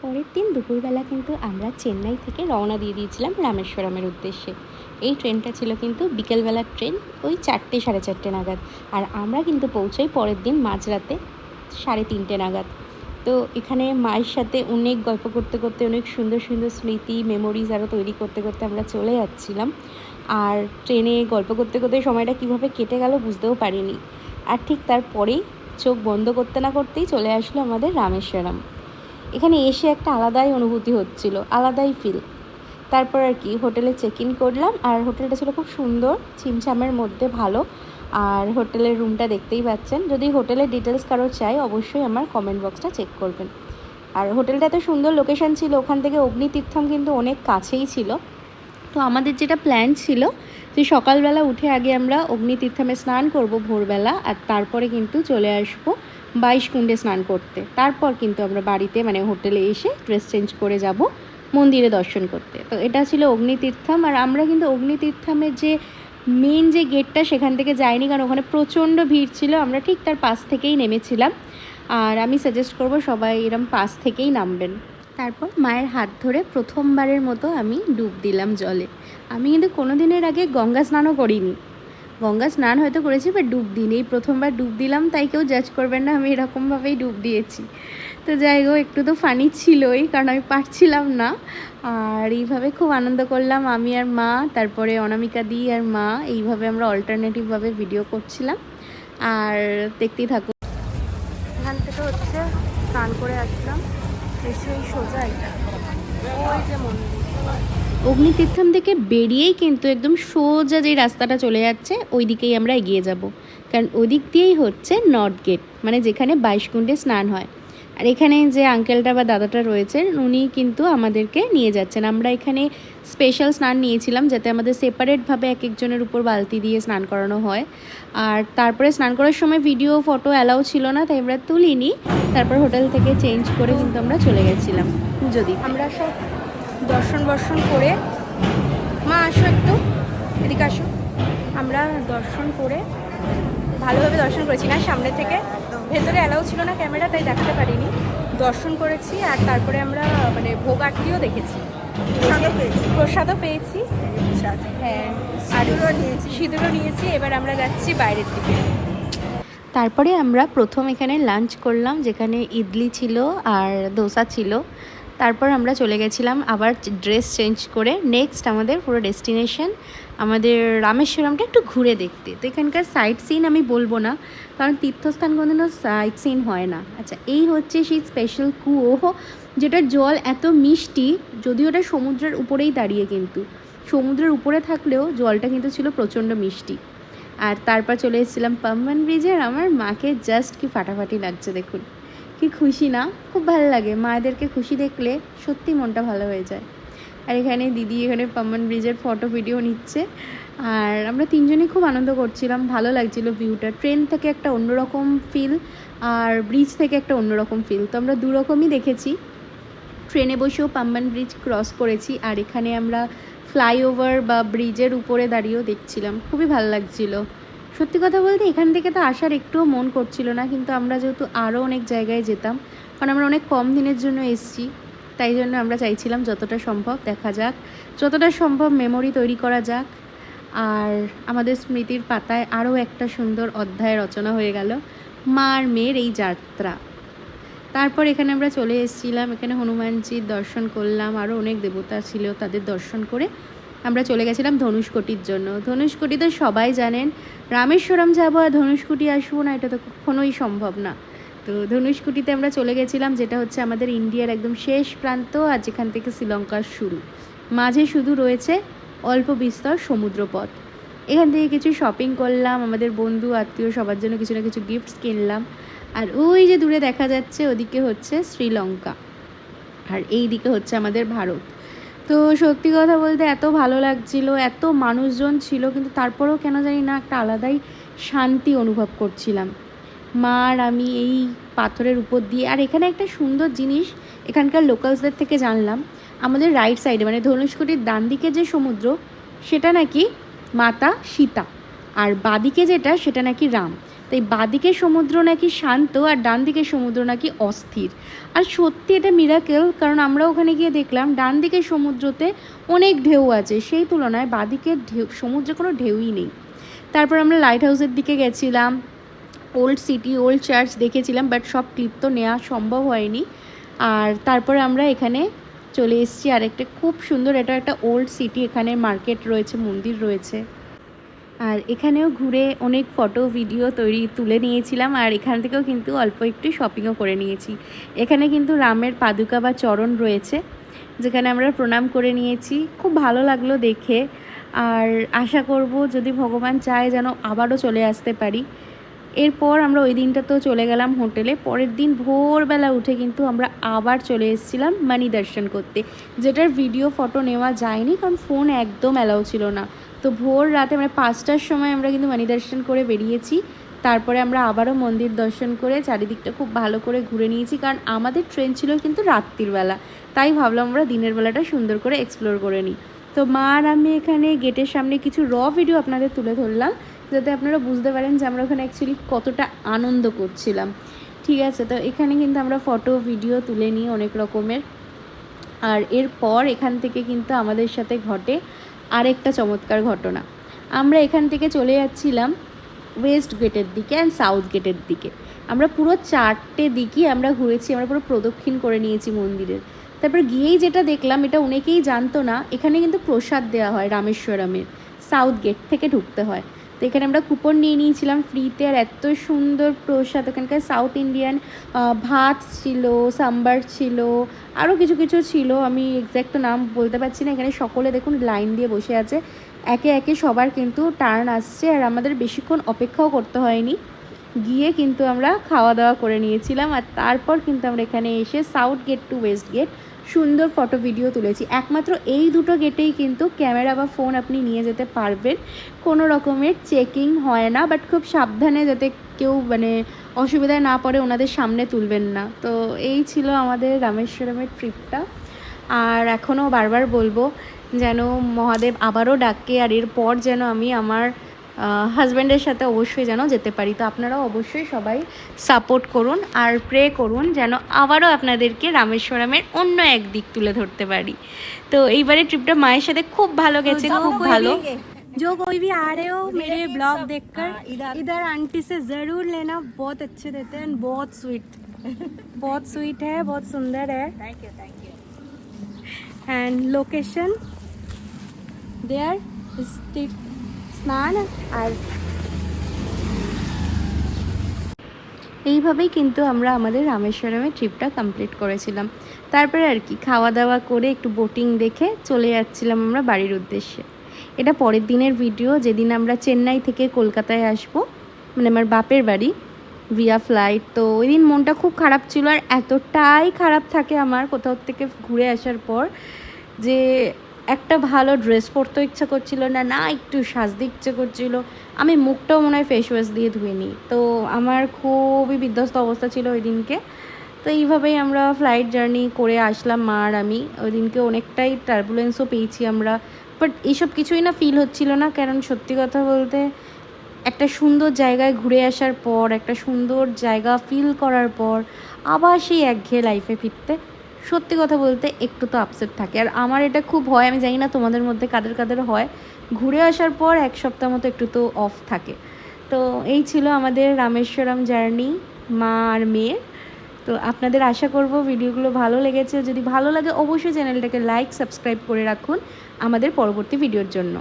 পরের দিন দুপুরবেলা কিন্তু আমরা চেন্নাই থেকে রওনা দিয়ে দিয়েছিলাম রামেশ্বরমের উদ্দেশ্যে। এই ট্রেনটা ছিল কিন্তু বিকেলবেলার ট্রেন, ওই 4টে 4:30 নাগাদ। আর আমরা কিন্তু পৌঁছাই পরের দিন মাঝরাতে 3:30 নাগাদ। তো এখানে মায়ের সাথে অনেক গল্প করতে করতে, অনেক সুন্দর সুন্দর স্মৃতি মেমোরিজ আরও তৈরি করতে করতে আমরা চলে যাচ্ছিলাম। আর ট্রেনে গল্প করতে করতে সময়টা কীভাবে কেটে গেল বুঝতেও পারিনি। আর ঠিক তারপরেই চোখ বন্ধ করতে না করতেই চলে আসলো আমাদের রামেশ্বরম। এখানে এসে একটা আলাদাই অনুভূতি হচ্ছিল, আলাদাই ফিল। তারপর আর কি হোটেলে চেক ইন করলাম, আর হোটেলটা ছিল খুব সুন্দর, ছিমছামের মধ্যে ভালো। আর হোটেলের রুমটা দেখতেই পাচ্ছেন। যদি হোটেলের ডিটেলস কারো চাই অবশ্যই আমার কমেন্ট বক্সটা চেক করবেন। আর হোটেলটা এত সুন্দর লোকেশন ছিল, ওখান থেকে অগ্নিতীর্থম কিন্তু অনেক কাছেই ছিল। তো আমাদের যেটা প্ল্যান ছিল যে সকালবেলা উঠে আগে আমরা অগ্নিতীর্থমে স্নান করব ভোরবেলা, আর তারপরে কিন্তু চলে আসবো 22 কুণ্ডে স্নান করতে। তারপর কিন্তু আমরা বাড়িতে মানে হোটেলে এসে ড্রেস চেঞ্জ করে যাব মন্দিরে দর্শন করতে। তো এটা ছিল অগ্নিতীর্থম। আর আমরা কিন্তু অগ্নিতীর্থমের যে মেন যে গেটটা সেখান থেকে যাইনি, কারণ ওখানে প্রচণ্ড ভিড় ছিল। আমরা ঠিক তার পাশ থেকেই নেমেছিলাম। আর আমি সাজেস্ট করব সবাই এরম পাশ থেকেই নামবেন। তারপর মায়ের হাত ধরে প্রথমবারের মতো আমি ডুব দিলাম জলে। আমি কিন্তু কোনো দিনের আগে গঙ্গা স্নানও করিনি। গঙ্গা স্নান হয়তো করেছি, বাট ডুব দিইনি। এই প্রথমবার ডুব দিলাম, তাই কেউ জাজ করবেন না, আমি এরকমভাবেই ডুব দিয়েছি। তো যাই হোক, একটু তো ফানি ছিলই, কারণ আমি পারছিলাম না। আর এইভাবে খুব আনন্দ করলাম আমি আর মা, তারপরে অনামিকা দি আর মা, এইভাবে আমরা অল্টারনেটিভভাবে ভিডিও করছিলাম। আর দেখতেই থাকুন। এখান থেকে হচ্ছে স্নান করে আসলাম, এসেই সোজা এটা ওই যে মন্দির। অগ্নিতীর্থম থেকে বেরিয়েই কিন্তু একদম সোজা যেই রাস্তাটা চলে যাচ্ছে ওই দিকেই আমরা এগিয়ে যাব, কারণ ওই দিক দিয়েই হচ্ছে নর্থ গেট, মানে যেখানে 22 কুণ্ডে স্নান হয়। আর এখানে যে আঙ্কেলটা বা দাদাটা রয়েছেন উনি কিন্তু আমাদেরকে নিয়ে যাচ্ছেন। আমরা এখানে স্পেশাল স্নান নিয়েছিলাম যাতে আমাদের সেপারেটভাবে এক একজনের উপর বালতি দিয়ে স্নান করানো হয়। আর তারপরে স্নান করার সময় ভিডিও ফটো অ্যালাউ ছিল না, তাই আমরা তুলিনি। তারপর হোটেল থেকে চেঞ্জ করে কিন্তু আমরা চলে গেছিলাম পুজো দিতে। আমরা সব দর্শন করে, মা আসো একটু এদিকে আসো। আমরা দর্শন করে ভালোভাবে দর্শন করেছি না, সামনে থেকে, ভেতরে অ্যালাউ ছিল না ক্যামেরা, তাই দেখাতে পারিনি। দর্শন করেছি আর তারপরে আমরা মানে ভোগ আরতিও দেখেছি, প্রসাদও পেয়েছি। হ্যাঁ, আর সিঁদুরও নিয়েছি। এবার আমরা যাচ্ছি বাইরের দিকে। তারপরে আমরা প্রথম এখানে লাঞ্চ করলাম, যেখানে ইডলি ছিল আর দোসা ছিল। তারপর আমরা চলে গেছিলাম আবার ড্রেস চেঞ্জ করে নেক্সট আমাদের পুরো ডেস্টিনেশন আমাদের রামেশ্বরমটা একটু ঘুরে দেখতে। তো এখানকার সাইট সিন আমি বলবো না, কারণ তীর্থস্থান কোনোদিনও সাইট সিন হয় না। আচ্ছা, এই হচ্ছে সেই স্পেশাল কুয়ো, যেটার জল এত মিষ্টি, যদিও ওটা সমুদ্রের উপরেই দাঁড়িয়ে, কিন্তু সমুদ্রের উপরে থাকলেও জলটা কিন্তু ছিল প্রচণ্ড মিষ্টি। আর তারপর চলে এসেছিলাম পাম্বান ব্রিজে, আর আমার মাকে জাস্ট কি ফাটাফাটি লাগছে, দেখুন কি খুশি না। খুব ভালো লাগে মায়েদেরকে খুশি দেখলে, সত্যি মনটা ভালো হয়ে যায়। আর এখানে দিদি এখানে পাম্বান ব্রিজের ফটো ভিডিও নিচ্ছে, আর আমরা তিনজনই খুব আনন্দ করছিলাম, ভালো লাগছিলো ভিউটা। ট্রেন থেকে একটা অন্যরকম ফিল, আর ব্রিজ থেকে একটা অন্যরকম ফিল। তো আমরা দুরকমই দেখেছি, ট্রেনে বসেও পাম্বান ব্রিজ ক্রস করেছি, আর এখানে আমরা ফ্লাইওভার বা ব্রিজের উপরে দাঁড়িয়েও দেখছিলাম। খুবই ভালো লাগছিলো। সত্যি কথা বলতে এখান থেকে তো আসার একটুও মন করছিল না, কিন্তু আমরা যেহেতু আরও অনেক জায়গায় যেতাম, কারণ আমরা অনেক কম দিনের জন্য এসেছি, তাই জন্য আমরা চাইছিলাম যতটা সম্ভব দেখা যাক, যতটা সম্ভব মেমোরি তৈরি করা যাক। আর আমাদের স্মৃতির পাতায় আরও একটা সুন্দর অধ্যায় রচনা হয়ে গেল, মা আর মেয়ের এই যাত্রা। তারপর এখানে আমরা চলে এসেছিলাম, এখানে হনুমানজির দর্শন করলাম, আরও অনেক দেবতা ছিল, তাদের দর্শন করে আমরা চলে গেছিলাম ধনুষকোটির জন্য। ধনুষকোটি তো সবাই জানেন, রামেশ্বরম যাবো আর ধনুষকোটি আসবো না, এটা তো কখনোই সম্ভব না। তো ধনুষকোটিতে আমরা চলে গেছিলাম, যেটা হচ্ছে আমাদের ইন্ডিয়ার একদম শেষ প্রান্ত, আর যেখান থেকে শ্রীলঙ্কার শুরু। মাঝে শুধু রয়েছে অল্প বিস্তর সমুদ্রপথ। এখান থেকে কিছু শপিং করলাম, আমাদের বন্ধু আত্মীয় সবার জন্য কিছু না কিছু গিফটস কিনলাম। আর ওই যে দূরে দেখা যাচ্ছে ওদিকে হচ্ছে শ্রীলঙ্কা, আর এই দিকে হচ্ছে আমাদের ভারত। তো সত্যি কথা বলতে এত ভালো লাগছিল, এত মানুষজন ছিল, কিন্তু তারপরেও কেন জানি না একটা আলাদাই শান্তি অনুভব করছিলাম। মা আর আমি এই পাথরের উপর দিয়ে। আর এখানে একটা সুন্দর জিনিস এখানকার লোকালসদের থেকে জানলাম, আমাদের রাইট সাইডে মানে ধনুষকোটির ডান দিকে যে সমুদ্র, সেটা নাকি মাতা সীতা, আর বাদিকে যেটা সেটা নাকি রাম। তাই বাঁদিকের সমুদ্র নাকি শান্ত আর ডান দিকের সমুদ্র নাকি অস্থির। আর সত্যি এটা মিরাকেল, কারণ আমরা ওখানে গিয়ে দেখলাম ডান দিকের সমুদ্রতে অনেক ঢেউ আছে, সেই তুলনায় বাঁদিকের সমুদ্রে কোনো ঢেউই নেই। তারপর আমরা লাইট হাউসের দিকে গেছিলাম, ওল্ড সিটি, ওল্ড চার্চ দেখেছিলাম, বাট সব ক্লিপ তো নেওয়া সম্ভব হয়নি। আর তারপরে আমরা এখানে চলে এসেছি আরেকটা খুব সুন্দর, এটা একটা ওল্ড সিটি, এখানে মার্কেট রয়েছে, মন্দির রয়েছে। আর এখানেও ঘুরে অনেক ফটো ভিডিও তুলে নিয়েছিলাম, আর এখান থেকেও কিন্তু অল্প একটু শপিংও করে নিয়েছি। এখানে কিন্তু রামের পাদুকা বা চরণ রয়েছে, যেখানে আমরা প্রণাম করে নিয়েছি। খুব ভালো লাগলো দেখে, আর আশা করব যদি ভগবান চায় যেন আবারও চলে আসতে পারি। এরপর আমরা ওই দিনটা তো চলে গেলাম হোটেলে। পরের দিন ভোরবেলা উঠে কিন্তু আমরা আবার চলে এসেছিলাম মানি দর্শন করতে, যেটার ভিডিও ফটো নেওয়া যায়নি কারণ ফোন একদম অ্যালাউ ছিল না। তো ভোর রাতে মানে 5টার সময় আমরা কিন্তু মানি দর্শন করে বেরিয়েছি। তারপরে আমরা আবারও মন্দির দর্শন করে চারিদিকটা খুব ভালো করে ঘুরে নিয়েছি, কারণ আমাদের ট্রেন ছিল কিন্তু রাত্রির বেলা, তাই ভাবলাম আমরা দিনের বেলাটা সুন্দর করে এক্সপ্লোর করে নিই। তো মা আর আমি এখানে গেটের সামনে কিছু ভিডিও আপনাদের তুলে ধরলাম, যাতে আপনারা বুঝতে পারেন যে আমরা ওখানে অ্যাকচুয়ালি কতটা আনন্দ করছিলাম। ঠিক আছে, তো এখানে কিন্তু আমরা ফটো ভিডিও তুলে নিই অনেক রকমের। আর এরপর এখান থেকে কিন্তু আমাদের সাথে ঘটে আরেকটা চমৎকার ঘটনা। আমরা এখান থেকে চলে যাচ্ছিলাম ওয়েস্ট গেটের দিকে অ্যান্ড সাউথ গেটের দিকে। আমরা পুরো 4টে দিকই আমরা ঘুরেছি, আমরা পুরো প্রদক্ষিণ করে নিয়েছি মন্দিরের। তারপর গিয়েই যেটা দেখলাম, এটা অনেকেই জানতো না, এখানে কিন্তু প্রসাদ দেওয়া হয় রামেশ্বরমের, সাউথ গেট থেকে ঢুকতে হয়। তো এখানে আমরা কুপন নিয়ে নিয়েছিলাম ফ্রিতে, আর এত সুন্দর প্রসাদ, এখানকার সাউথ ইন্ডিয়ান ভাত ছিল, সাম্বার ছিল, আরও কিছু কিছু ছিল, আমি এক্স্যাক্ট নাম বলতে পারছি না। এখানে সকলে দেখুন লাইন দিয়ে বসে আছে, একে একে সবার কিন্তু টার্ন আসছে, আর আমাদের বেশিক্ষণ অপেক্ষাও করতে হয়নি, গিয়ে কিন্তু আমরা খাওয়া দাওয়া করে নিয়েছিলাম। আর তারপর কিন্তু আমরা এখানে এসে south gate to west gate সুন্দর ফটো ভিডিও তুলেছি। একমাত্র এই দুটো গেটেই কিন্তু ক্যামেরা বা ফোন আপনি নিয়ে যেতে পারবেন, কোনো রকমের চেকিং হয় না, বাট খুব সাবধানে যাতে কেউ মানে অসুবিধায় না পড়ে ওনাদের সামনে তুলবেন না। তো এই ছিল আমাদের রামেশ্বরমের ট্রিপটা। আর এখনও বারবার বলবো যেন মহাদেব আবারও ডাকে, আর এরপর যেন আমি আমার হাজব্যান্ডের সাথে অবশ্যই যেন যেতে পারি। তো আপনারাও অবশ্যই সবাই সাপোর্ট করুন আর প্রে করুন যেন আবারও আপনাদেরকে রামেশ্বরমের অন্য এক দিক তুলে ধরতে পারি। তো এইবারের ট্রিপটা মায়ের সাথে খুব ভালো গেছে, খুব ভালো। जो कोई भी आ रहे हो मेरे ब्लॉग देखकर इधर आंटी से ज़रूर लेना, बहुत अच्छे देते हैं, बहुत स्वीट है, बहुत सुंदर है। Thank you and location there স্নান। আর এইভাবেই কিন্তু আমরা আমাদের রামেশ্বরমের ট্রিপটা কমপ্লিট করেছিলাম। তারপরে আর কি খাওয়া দাওয়া করে একটু বোটিং দেখে চলে যাচ্ছিলাম আমরা বাড়ির উদ্দেশ্যে। এটা পরের দিনের ভিডিও, যেদিন আমরা চেন্নাই থেকে কলকাতায় আসবো, মানে আমার বাপের বাড়ি ভিয়া ফ্লাইট। তো ওই দিন মনটা খুব খারাপ ছিল, আর এতটাই খারাপ থাকে আমার কোথাও থেকে ঘুরে আসার পর, যে একটা ভালো ড্রেস পরতেও ইচ্ছা করছিল না, না একটু সাজতে ইচ্ছে করছিল। আমি মুখটাও মনে হয় ফেস ওয়াশ দিয়ে ধুয়ে নিই। তো আমার খুবই বিধ্বস্ত অবস্থা ছিল ওই দিনকে। তো এইভাবেই আমরা ফ্লাইট জার্নি করে আসলাম মা আর আমি। ওই দিনকে অনেকটাই টার্বুলেন্সও পেয়েছি আমরা, বাট এইসব কিছুই না ফিল হচ্ছিল না, কারণ সত্যি কথা বলতে একটা সুন্দর জায়গায় ঘুরে আসার পর, একটা সুন্দর জায়গা ফিল করার পর আবার সেই একঘেয়ে লাইফে ফিরতে সত্যি কথা বলতে একটু তো আপসেট থাকে। আর আমার এটা খুব হয়, আমি জানি না তোমাদের মধ্যে কাদের কাদের হয়, ঘুরে আসার পর এক সপ্তাহ মতো একটু তো অফ থাকে। তো এই ছিল আমাদের রামেশ্বরম জার্নি মা আর মেয়ের। তো আপনাদের আশা করব ভিডিওগুলো ভালো লেগেছে। যদি ভালো লাগে অবশ্যই চ্যানেলটাকে লাইক সাবস্ক্রাইব করে রাখুন আমাদের পরবর্তী ভিডিওর জন্য।